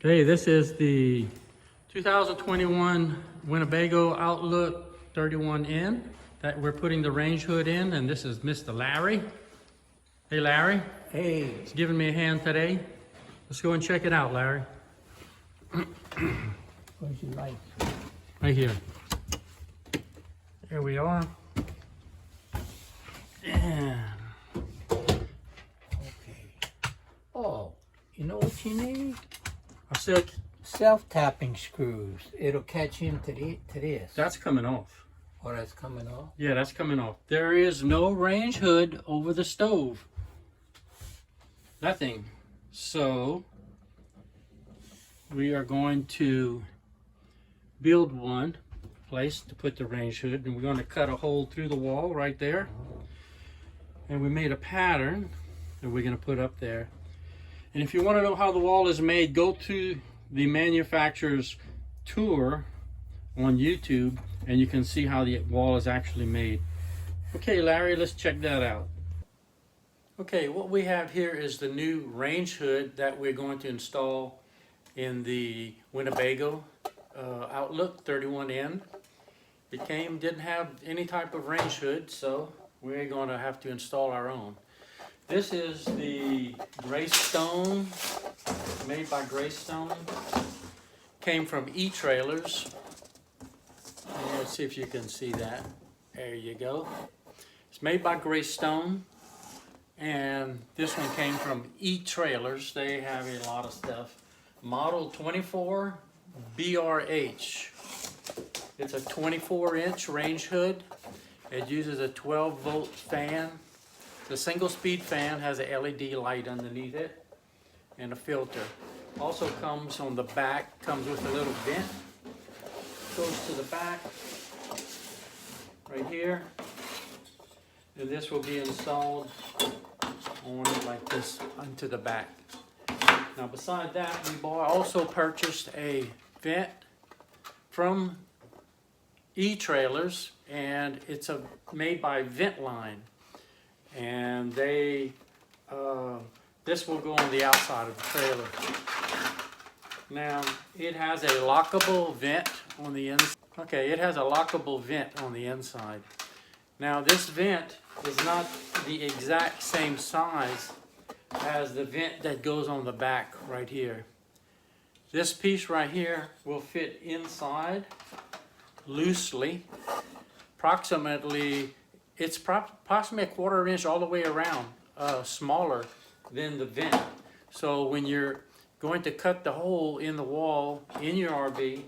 Okay, this is the 2021 Winnebago Outlook 31N that we're putting the range hood in, and this is Mr. Larry. Hey Larry, Hey, he's giving me a hand today. Let's go and check it out, Larry. what'd you like? Right here. Here we are. And Okay. Oh, you know what you need? I said, Self-tapping screws. It'll catch into this. that's coming off. Oh, that's coming off? Yeah, that's coming off. There is no range hood over the stove. Nothing. So we are going to build one place to put the range hood, and we're going to cut a hole through the wall right there. And we made a pattern that we're going to put up there. And if you want to know how the wall is made, go to the manufacturer's tour on YouTube and you can see how the wall is actually made. Okay, Larry, let's check that out. Okay, what we have here is the new range hood that we're going to install in the Winnebago Outlook 31N. It didn't have any type of range hood, so we're going to have to install our own. This is the Greystone, made by Greystone. Came from E-Trailers. Let's see if you can see that. There you go. It's made by Greystone. And this one came from E-Trailers. They have a lot of stuff. Model 24 BRH. It's a 24-inch range hood. It uses a 12-volt fan. The single speed fan has a LED light underneath it and a filter. Also comes on the back, comes with a little vent. Goes to the back right here. And this will be installed on like this onto the back. Now beside that, we also purchased a vent from E-Trailers, and it's made by Ventline. And they, this will go on the outside of the trailer. Now, it has a lockable vent on the inside. Okay, it has a lockable vent on the inside. Now, this vent is not the exact same size as the vent that goes on the back right here. This piece right here will fit inside loosely, approximately. It's approximately a 1/4 inch all the way around, smaller than the vent. So when you're going to cut the hole in the wall in your RV,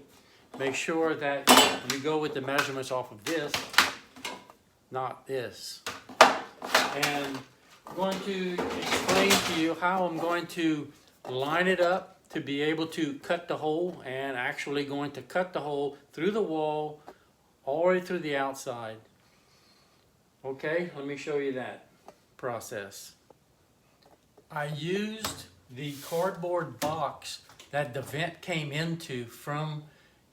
make sure that you go with the measurements off of this, not this. And I'm going to explain to you how I'm going to line it up to be able to cut the hole, and actually going to cut the hole through the wall all the way through the outside. Okay, let me show you that process. I used the cardboard box that the vent came into from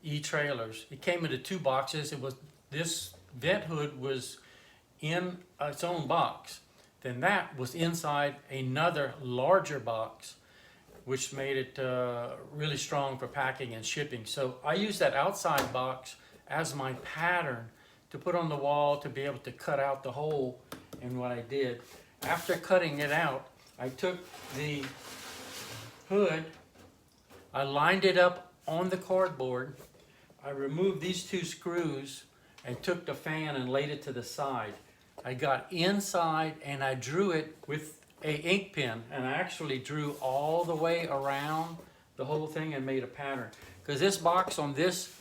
E-Trailers. It came into 2 boxes. This vent hood was in its own box. Then that was inside another larger box, which made it really strong for packing and shipping. So I used that outside box as my pattern to put on the wall to be able to cut out the hole. And what I did, after cutting it out, I took the hood, I lined it up on the cardboard, I removed these 2 screws and took the fan and laid it to the side. I got inside and I drew it with a ink pen, and I actually drew all the way around the whole thing and made a pattern. Because this box on this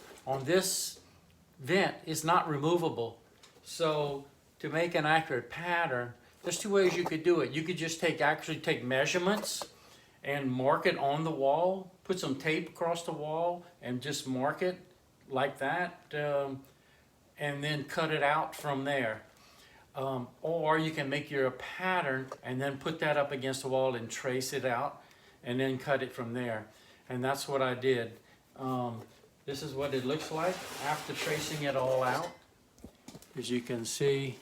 vent is not removable. So to make an accurate pattern, there's 2 ways you could do it. You could just actually take measurements and mark it on the wall, put some tape across the wall and just mark it like that, and then cut it out from there. Or you can make your pattern and then put that up against the wall and trace it out and then cut it from there. And that's what I did. This is what it looks like after tracing it all out. As you can see,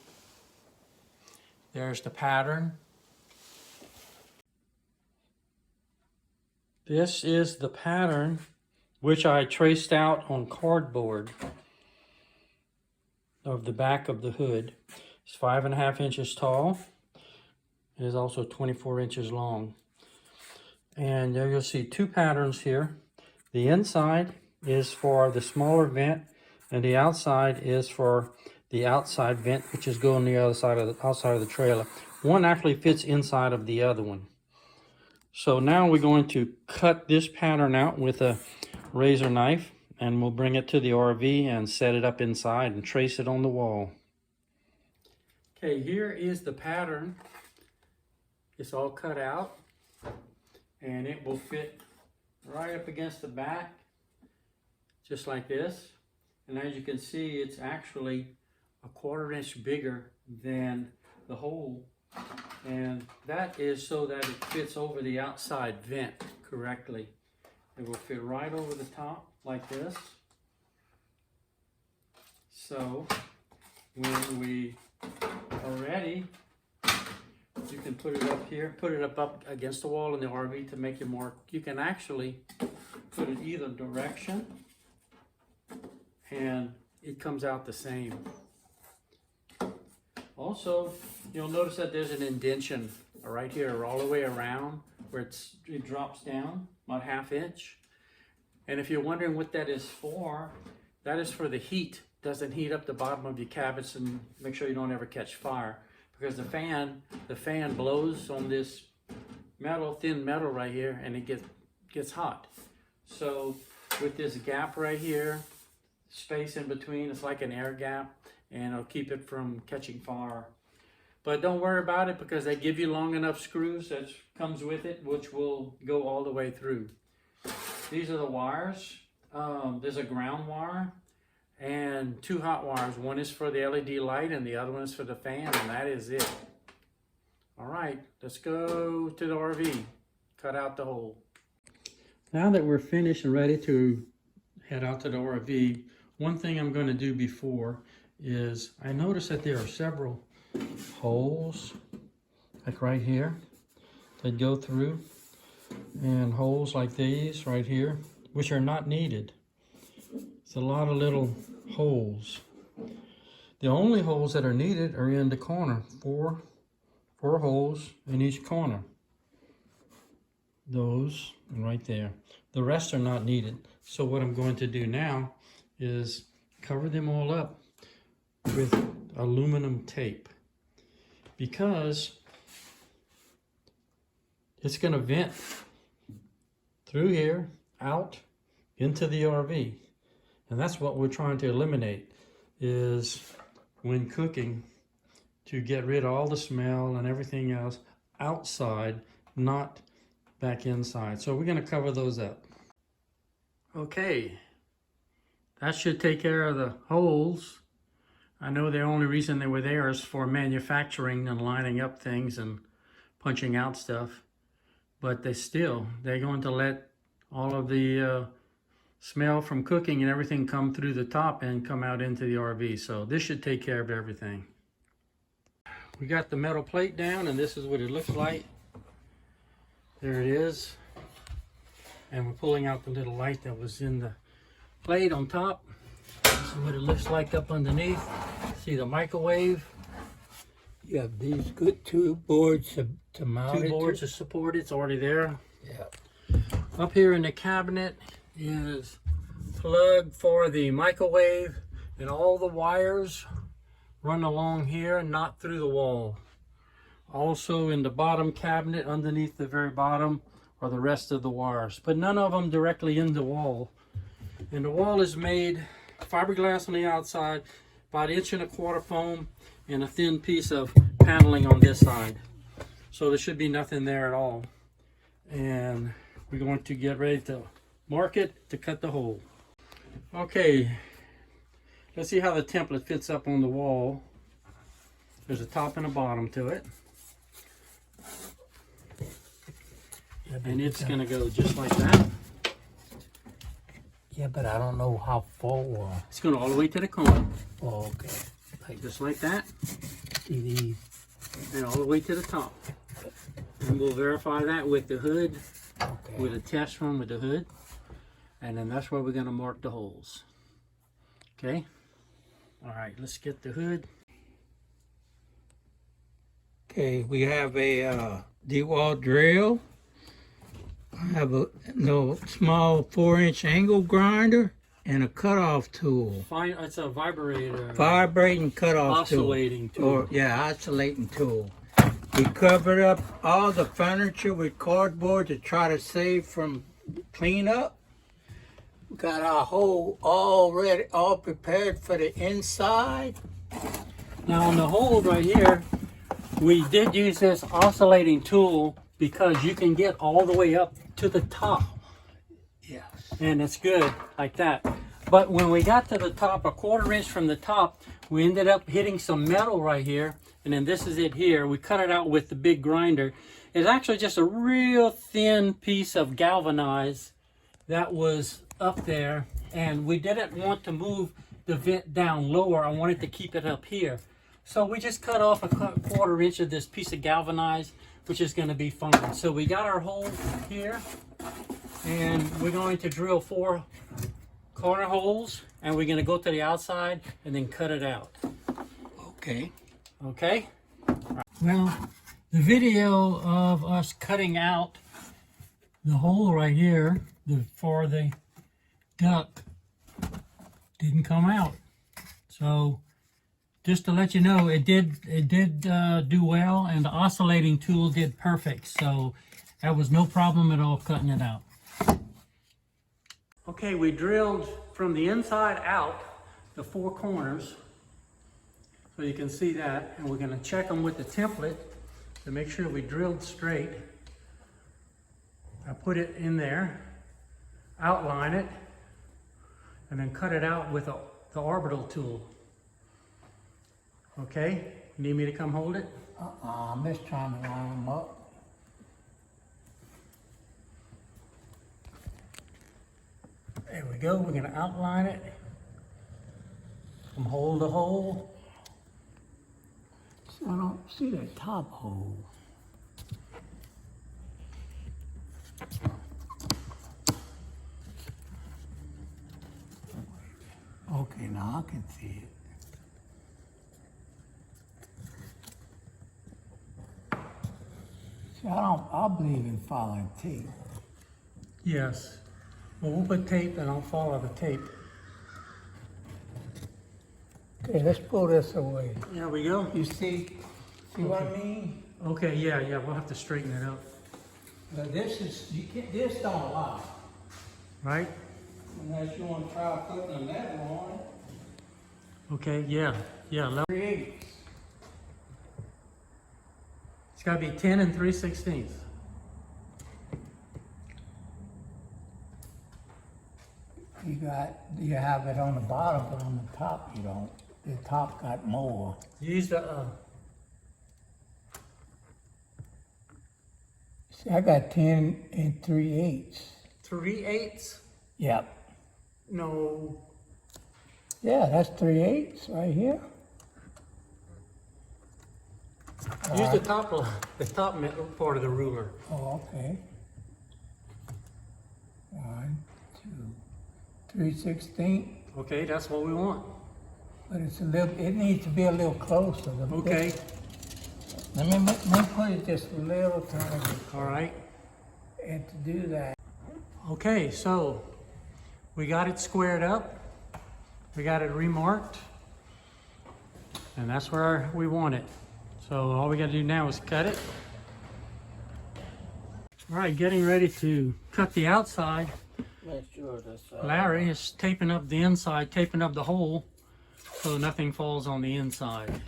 there's the pattern. This is the pattern which I traced out on cardboard of the back of the hood. It's 5.5 inches tall. It is also 24 inches long. And there you'll see two patterns here. The inside is for the smaller vent, and the outside is for the outside vent, which is going the other side of the outside of the trailer. One actually fits inside of the other one. So now we're going to cut this pattern out with a razor knife, and we'll bring it to the RV and set it up inside and trace it on the wall. Okay, here is the pattern. It's all cut out, and it will fit right up against the back, just like this. And as you can see, it's actually a 1/4 inch bigger than the hole, and that is so that it fits over the outside vent correctly. It will fit right over the top like this. So when we are ready, you can put it up here, put it up against the wall in the RV to make it more, you can actually put it either direction and it comes out the same. Also, you'll notice that there's an indentation right here all the way around where it drops down about 1/2 inch. And if you're wondering what that is for, that is for the heat. Doesn't heat up the bottom of your cabinets and make sure you don't ever catch fire. Because the fan blows on this metal, thin metal right here, and it gets hot. So with this gap right here, space in between, it's like an air gap, and it'll keep it from catching fire. But don't worry about it, because they give you long enough screws that comes with it, which will go all the way through. These are the wires. There's a ground wire and 2 hot wires. One is for the LED light and the other one is for the fan, and that is it. All right, let's go to the RV, cut out the hole. Now that we're finished and ready to head out to the RV, one thing I'm going to do before is I noticed that there are several holes, like right here, that go through, and holes like these right here, which are not needed. It's a lot of little holes. The only holes that are needed are in the corner. Four holes in each corner. Those right there. The rest are not needed. So what I'm going to do now is cover them all up with aluminum tape, because it's going to vent through here out into the RV. And that's what we're trying to eliminate, is when cooking, to get rid of all the smell and everything else outside, not back inside. So we're going to cover those up. Okay, that should take care of the holes. I know the only reason they were there is for manufacturing and lining up things and punching out stuff. But they're going to let all of the smell from cooking and everything come through the top and come out into the RV. So this should take care of everything. We got the metal plate down, and this is what it looks like. There it is. And we're pulling out the little light that was in the plate on top. This is what it looks like up underneath. See the microwave. You have these good 2 boards to mount it. 2 boards to support it. It's already there. Yeah. Up here in the cabinet is plug for the microwave, and all the wires run along here, not through the wall. Also in the bottom cabinet, underneath the very bottom, are the rest of the wires, but none of them directly in the wall. And the wall is made fiberglass on the outside, about 1.25 inch foam, and a thin piece of paneling on this side. So there should be nothing there at all. And we're going to get ready to mark it to cut the hole. Okay, let's see how the template fits up on the wall. There's a top and a bottom to it. And it's going to go just like that. Yeah, but I don't know how far. It's going all the way to the corner. Oh, okay. Like just like that. See these? And all the way to the top. And we'll verify that with the hood. Okay. with a test run with the hood. And then that's where we're gonna mark the holes. Okay? All right, let's get the hood. Okay, we have a D-wall drill. I have a small 4-inch angle grinder and a cutoff tool. Fine, it's a vibrator. Vibrating cutoff Oscillating tool. Or, yeah, oscillating tool. We covered up all the furniture with cardboard to try to save from cleanup. We got our hole all ready, all prepared for the inside. Now on the hole right here, we did use this oscillating tool because you can get all the way up to the top. Yes. And it's good like that. But when we got to the top, a 1/4 inch from the top, we ended up hitting some metal right here. And then this is it here. We cut it out with the big grinder. It's actually just a real thin piece of galvanized that was up there. And we didn't want to move the vent down lower. I wanted to keep it up here. So we just cut off a 1/4 inch of this piece of galvanized, which is going to be fine. So we got our hole here, and we're going to drill 4 corner holes, and we're going to go to the outside and then cut it out. Okay. Okay? Well, the video of us cutting out the hole right here for the duct didn't come out. So just to let you know, it did do well, and the oscillating tool did perfect. So that was no problem at all cutting it out. Okay, we drilled from the inside out the 4 corners, so you can see that, and we're going to check them with the template to make sure we drilled straight. I put it in there, outline it, and then cut it out with the orbital tool. Okay, you need me to come hold it? I'm just trying to line them up. There we go, we're gonna outline it from hole to hole. So I don't see that top hole. Okay, now I can see it. See, I believe in following tape. Yes, well, we'll put tape and I'll follow the tape. Okay, let's pull this away. There we go. You see what I mean? Okay, yeah, we'll have to straighten it up. Now this don't allow, Right? unless you want to try putting a level on it. Okay, yeah. 3/8. It's gotta be 10 3/16. You have it on the bottom, but on the top you don't. The top got more. Use the, See, I got 10 3/8. 3/8? Yep. No. Yeah, that's 3/8 right here. Use the top middle part of the ruler. Oh, okay. 1, 2, 3/16. Okay, that's what we want. But it needs to be a little closer. Okay, Let me put it just a little tiny bit. all right. And to do that, Okay, so we got it squared up. We got it remarked. And that's where we want it. So all we gotta do now is cut it. All right, getting ready to cut the outside. make sure that's Larry is taping up the inside, taping up the hole so nothing falls on the inside.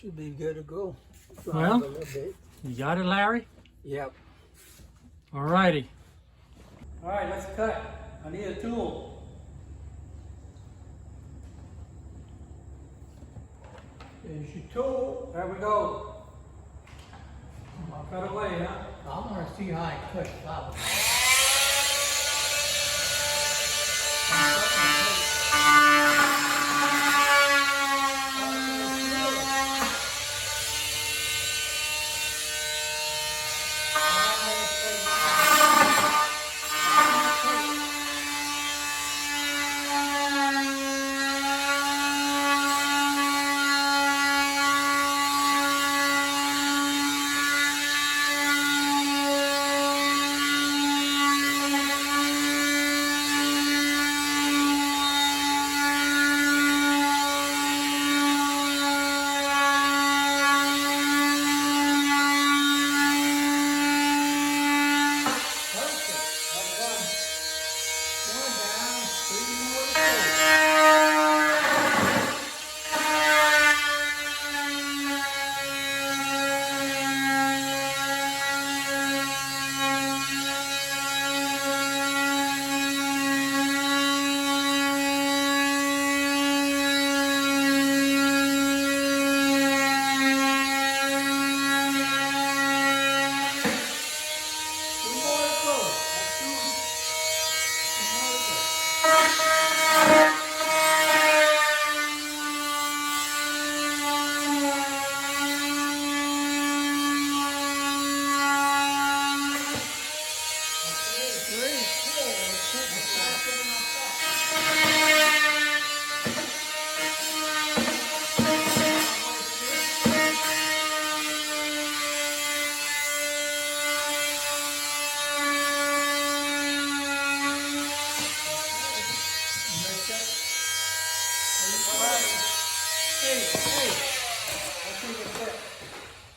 should be good to go. Well, Drive a little bit. You got it, Larry? Yep. All righty. All right, let's cut. I need a tool. There's your tool. There we go. I'll cut away, huh? I want to see how it cuts out.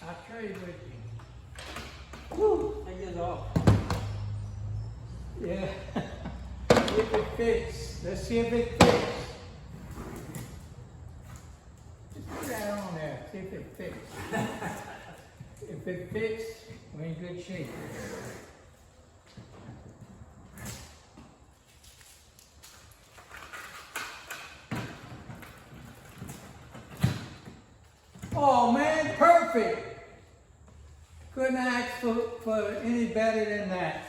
I'll trade with you. Woo! Take this off. Yeah. If it fits. Let's see if it fits. Just put that on there. See if it fits. If it fits, we're in good shape. Oh man, perfect! Couldn't ask for any better than that.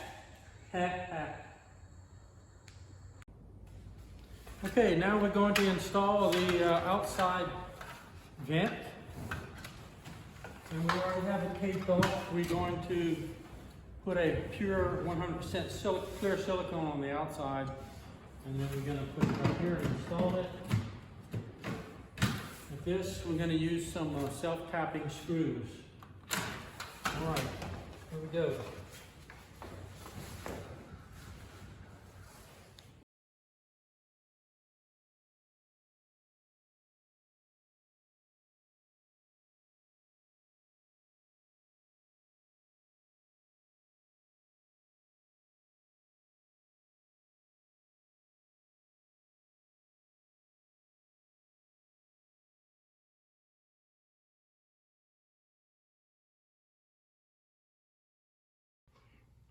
Okay, now we're going to install the outside vent. And we already have it taped off. We're going to put a pure 100% clear silicone on the outside. And then we're going to put it up here to install it. With this, we're going to use some self-tapping screws. All right, here we go.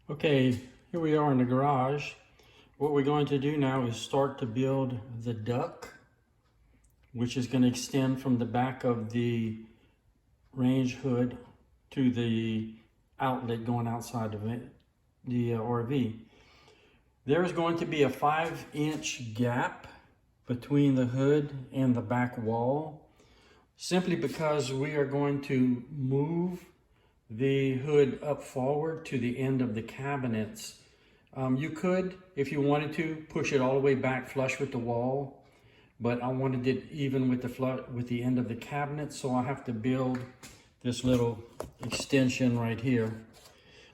Okay, here we are in the garage. What we're going to do now is start to build the duct, which is going to extend from the back of the range hood to the outlet going outside of it, the RV. There's going to be a 5-inch gap between the hood and the back wall, simply because we are going to move the hood up forward to the end of the cabinets. You could, if you wanted to, push it all the way back flush with the wall, but I wanted it even with the end of the cabinet, so I have to build this little extension right here.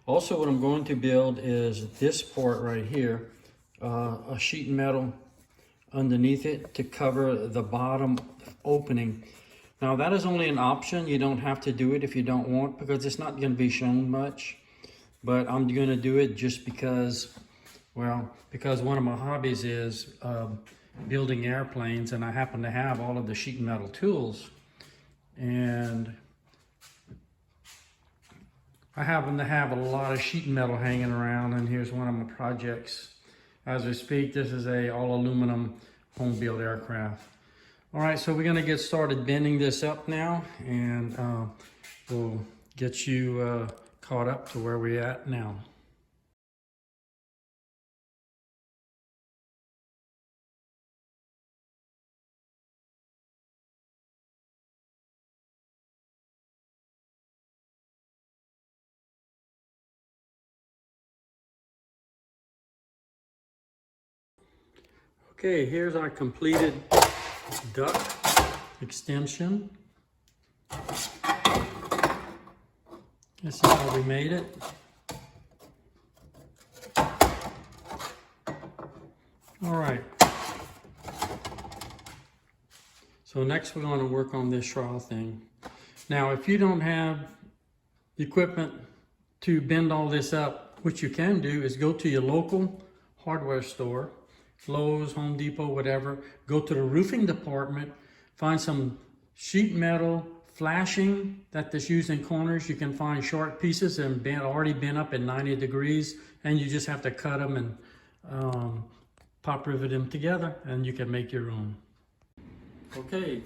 Also, what I'm going to build is this part right here, a sheet metal underneath it to cover the bottom opening. Now that is only an option. You don't have to do it if you don't want, because it's not going to be shown much. But I'm going to do it just because, well, because one of my hobbies is building airplanes, and I happen to have all of the sheet metal tools. And I happen to have a lot of sheet metal hanging around, and here's one of my projects. As we speak, this is a all aluminum home built aircraft. All right, so we're gonna get started bending this up now, and we'll get you caught up to where we're at now. Okay, here's our completed duct extension. This is how we made it. All right. So next we're going to work on this trowel thing. Now, if you don't have equipment to bend all this up, what you can do is go to your local hardware store, Lowe's, Home Depot, whatever. Go to the roofing department, find some sheet metal flashing that's used in corners. You can find short pieces and already bent up at 90 degrees, and you just have to cut them and pop rivet them together, and you can make your own. Okay,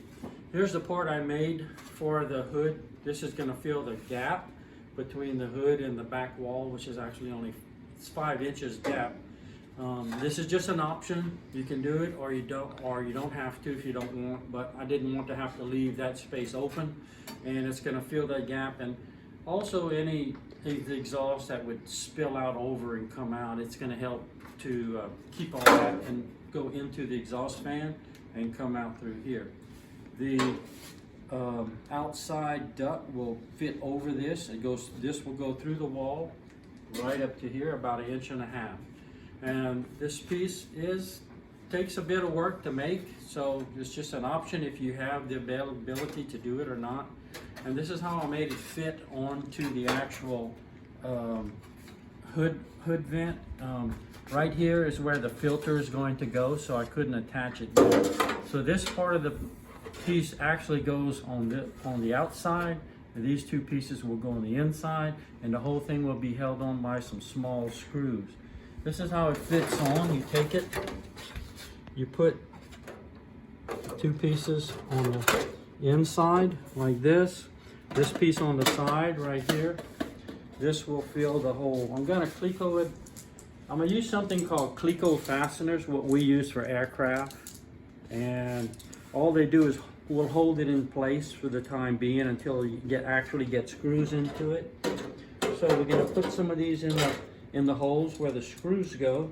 here's the part I made for the hood. This is going to fill the gap between the hood and the back wall, which is actually only 5 inches gap. This is just an option. You can do it, or you don't have to if you don't want. But I didn't want to have to leave that space open, and it's going to fill that gap. And also any exhaust that would spill out over and come out, it's going to help to keep all that and go into the exhaust fan and come out through here. The outside duct will fit over this. This will go through the wall right up to here, about 1.5 inches. And this piece takes a bit of work to make, so it's just an option if you have the ability to do it or not. And this is how I made it fit onto the actual hood vent. Right here is where the filter is going to go, so I couldn't attach it there. So this part of the piece actually goes on the outside, and these 2 pieces will go on the inside, and the whole thing will be held on by some small screws. This is how it fits on. You take it, you put 2 pieces on the inside like this piece on the side right here. This will fill the hole. I'm gonna Cleco it. I'm gonna use something called Cleco fasteners, what we use for aircraft. And all they do is we'll hold it in place for the time being until you actually get screws into it. So we're gonna put some of these in the holes where the screws go,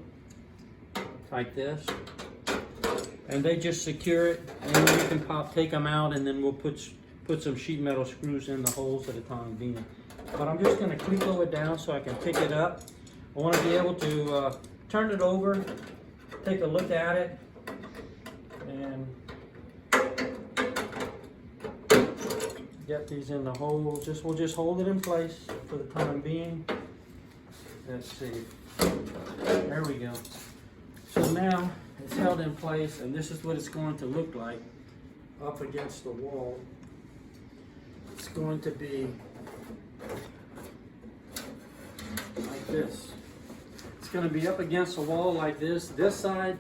like this. And they just secure it, and then you can take them out, and then we'll put some sheet metal screws in the holes at the time being. But I'm just gonna Cleco it down so I can pick it up. I want to be able to turn it over, take a look at it, and get these in the hole. We'll just hold it in place for the time being. Let's see. There we go. So now it's held in place, and this is what it's going to look like up against the wall. It's going to be like this. It's going to be up against the wall like this. This side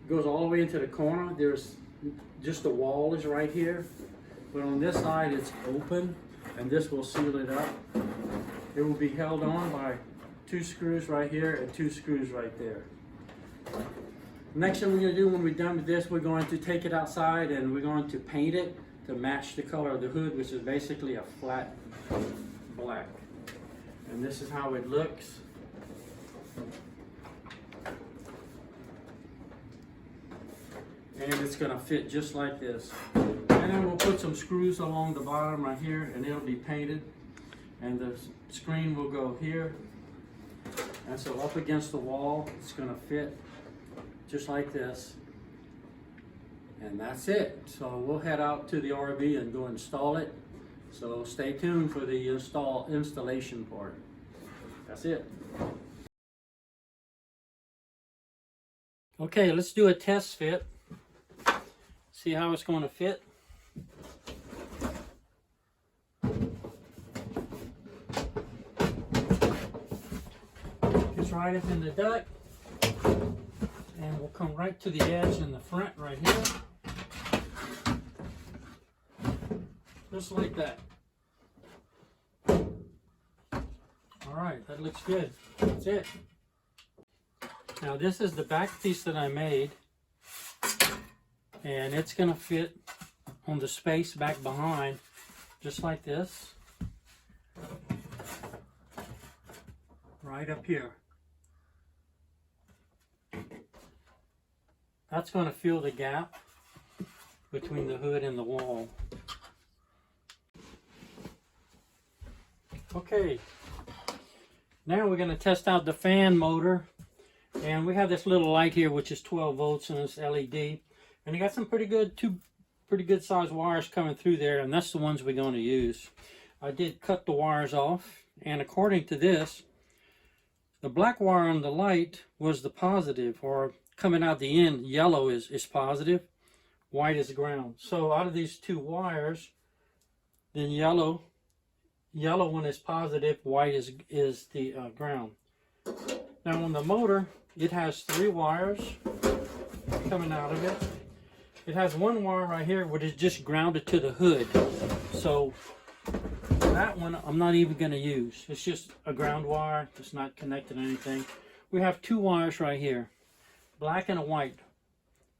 goes all the way into the corner. There's just the wall is right here. But on this side it's open, and this will seal it up. It will be held on by 2 screws right here and 2 screws right there. Next thing we're going to do when we're done with this, we're going to take it outside and we're going to paint it to match the color of the hood, which is basically a flat black. And this is how it looks. And it's going to fit just like this. And then we'll put some screws along the bottom right here, and it'll be painted. And the screen will go here. And so up against the wall, it's going to fit just like this. And that's it. So we'll head out to the RV and go install it. So stay tuned for the installation part. That's it. Okay, let's do a test fit. See how it's going to fit. Gets right up in the duct, and we'll come right to the edge in the front right here. just like that. All right, that looks good. That's it. Now this is the back piece that I made, and it's going to fit on the space back behind, just like this, right up here. That's going to fill the gap between the hood and the wall. Okay, now we're going to test out the fan motor, and we have this little light here which is 12 volts and it's LED, and you got some two pretty good sized wires coming through there, and that's the ones we're going to use. I did cut the wires off, and according to this, the black wire on the light was the positive, or coming out the end, yellow is positive, white is ground. So out of these two wires, then yellow one is positive, white is the ground. Now on the motor, it has 3 wires coming out of it. It has one wire right here which is just grounded to the hood. So that one I'm not even going to use. It's just a ground wire. It's not connected to anything. We have 2 wires right here, black and a white.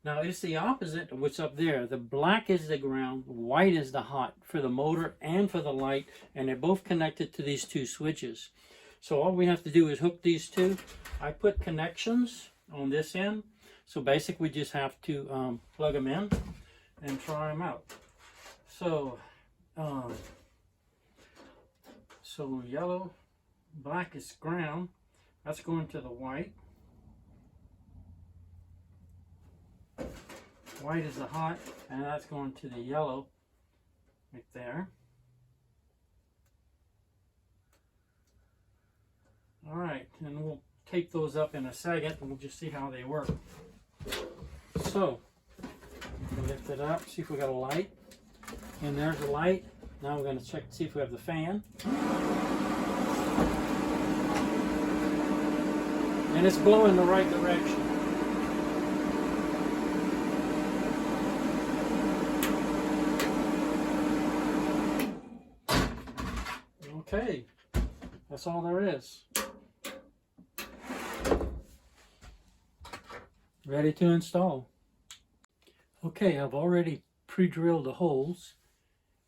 Now it's the opposite of what's up there. The black is the ground, white is the hot for the motor and for the light, and they're both connected to these 2 switches. So all we have to do is hook these 2. I put connections on this end, so basically we just have to plug them in and try them out. So yellow, black is ground. That's going to the white. White is the hot, and that's going to the yellow right there. All right, and we'll take those up in a second, and we'll just see how they work. So, lift it up, see if we got a light. And there's the light. Now we're going to check to see if we have the fan. And it's blowing the right direction. Okay, that's all there is. Ready to install. Okay, I've already pre-drilled the holes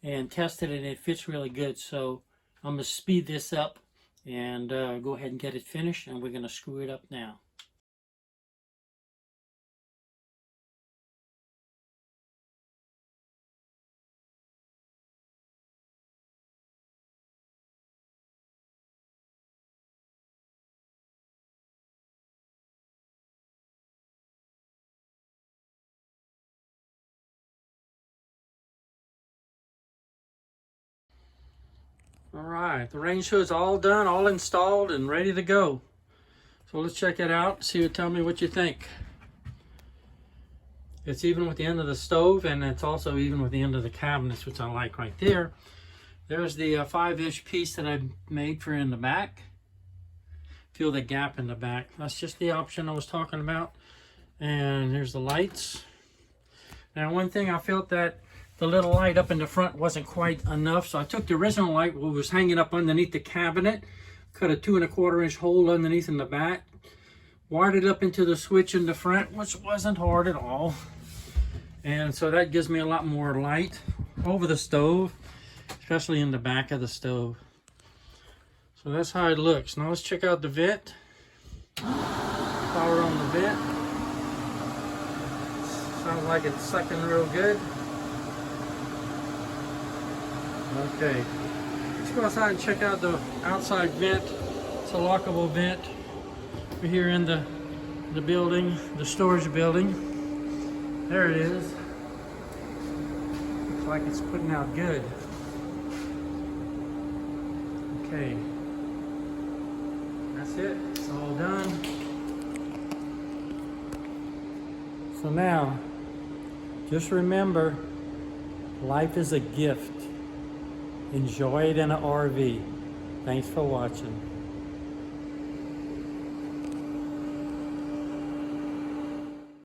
and tested it, and it fits really good. So I'm going to speed this up and go ahead and get it finished, and we're going to screw it up now. All right, the range hood's all done, all installed and ready to go. So let's check it out, tell me what you think. It's even with the end of the stove, and it's also even with the end of the cabinets, which I like right there. There's the 5-inch piece that I made for in the back. Feel the gap in the back. That's just the option I was talking about. And here's the lights. Now one thing, I felt that the little light up in the front wasn't quite enough, so I took the original light, what was hanging up underneath the cabinet, cut a 2 1/4 inch hole underneath in the back, wired it up into the switch in the front, which wasn't hard at all. And so that gives me a lot more light over the stove, especially in the back of the stove. So that's how it looks. Now let's check out the vent. Power on the vent. Sounds like it's sucking real good. Okay, let's go outside and check out the outside vent. It's a lockable vent. We're here in the building, the storage building. There it is. Looks like it's putting out good. Okay, that's it. It's all done. So now, just remember, life is a gift. Enjoy it in an RV. Thanks for watching.